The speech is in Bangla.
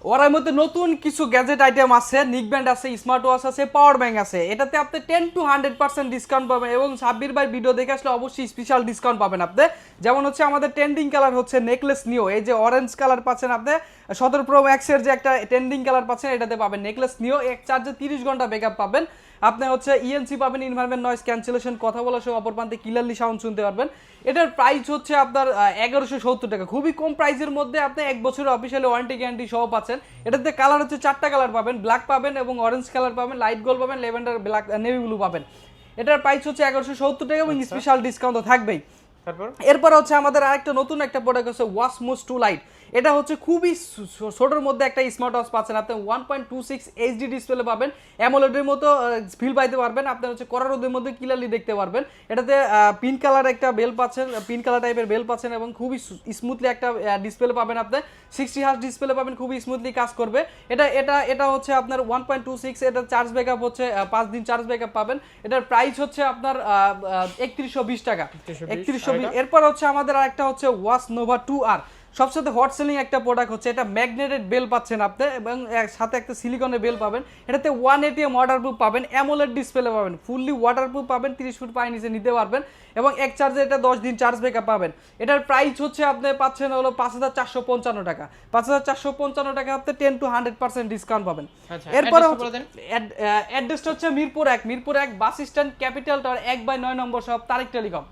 ওরার মধ্যে নতুন কিছু গ্যাজেট আইটেম আছে, নিক ব্যান্ড আছে, স্মার্ট ওয়াচ আছে, পাওয়ার ব্যাংক আছে। এটাতে আপনি 10 to 100% ডিসকাউন্ট পাবেন এবং সাব্বির ভাই ভিডিও দেখে আসলে অবশ্যই স্পেশাল ডিসকাউন্ট পাবেন আপনি। যেমন হচ্ছে আমাদের ট্রেন্ডিং কালার হচ্ছে নেকলেস নিও, এই যে অরেঞ্জ কালার পাচ্ছেন আপনি 17 প্রো ম্যাক্সের যে একটা ট্রেন্ডিং কালার পাচ্ছেন, এটাতে পাবেন নেকলেস নিও, এক চার্জে 30 ঘন্টা ব্যাকআপ পাবেন। আপনি হচ্ছে ইএনসি পাবেন, ইনভারমেন্ট নয়েজ ক্যান্সেলেশন, কথা বলার সময় অপর প্রান্তে ক্লিয়ারলি সাউন্ড শুনতে পারবেন। এটার প্রাইস হচ্ছে আপনার 1170 টাকা, খুবই কম প্রাইসের মধ্যে আপনি 1 বছরের অফিসিয়ালি ওয়ারেন্টি গ্যারান্টি সহ পাচ্ছেন। এটাতে কালার হচ্ছে 4টা কালার পাবেন, ব্ল্যাক পাবেন এবং অরেঞ্জ কালার পাবেন, লাইট গোল্ড পাবেন, লেভেন্ডার, ব্ল্যাক, নেভি ব্লু পাবেন। এটার প্রাইস হচ্ছে 1170 টাকা এবং স্পেশাল ডিসকাউন্ট তো থাকবেই। তারপর এরপর হচ্ছে আমাদের আরেকটা নতুন একটা প্রোডাক্ট হচ্ছে ওয়াসমোস 2 লাইট। এটা হচ্ছে খুবই ছোটোর মধ্যে একটা স্মার্ট ওয়াচ পাচ্ছেন আপনি, 1.26 এইচডি ডিসপ্লে পাবেন, অ্যামোলেডের মতো ফিল পাইতে পারবেন, আপনার হচ্ছে কড়া রোদের মধ্যে ক্লিয়ারলি দেখতে পারবেন। এটাতে পিঙ্ক কালার একটা বেল পাচ্ছেন, পিঙ্ক কালার টাইপের বেল পাচ্ছেন এবং খুবই স্মুথলি একটা ডিসপ্লে পাবেন আপনি, 60 হার্জ ডিসপ্লে পাবেন, খুবই স্মুথলি কাজ করবে। এটা এটা এটা হচ্ছে আপনার 1.26, এটা চার্জ ব্যাকআপ হচ্ছে 5 দিন চার্জ ব্যাকআপ পাবেন। এটার প্রাইস হচ্ছে আপনার 3120 টাকা, 3120। এরপর হচ্ছে আমাদের আরেকটা হচ্ছে ওয়াচ নোভা 2R, সবচেয়ে হট সেলিং একটা প্রোডাক্ট হচ্ছে এটা। ম্যাগনেটেড বেল পাচ্ছেন আপনি এবং সাথে একটা সিলিকনের বেল পাবেন। এটাতে 180 ওয়াটারপ্রুফ পাবেন, অ্যামোলেড ডিসপ্লে পাবেন, ফুললি ওয়াটারপ্রুফ পাবেন, 30 ফুট পানি নিচে নিতে পারবেন এবং এক চার্জে এটা 10 দিন চার্জ ব্যাকআপ পাবেন। এটার প্রাইস হচ্ছে আপনি পাচ্ছেন হলো 5455 টাকা, 5455 টাকা আপনি 10 to 100% ডিসকাউন্ট পাবেন। এরপরে অ্যাড্রেসটা হচ্ছে Mirpur 1 bus stand, capital tower 1/9 নম্বর শপ, তারেক টেলিকম।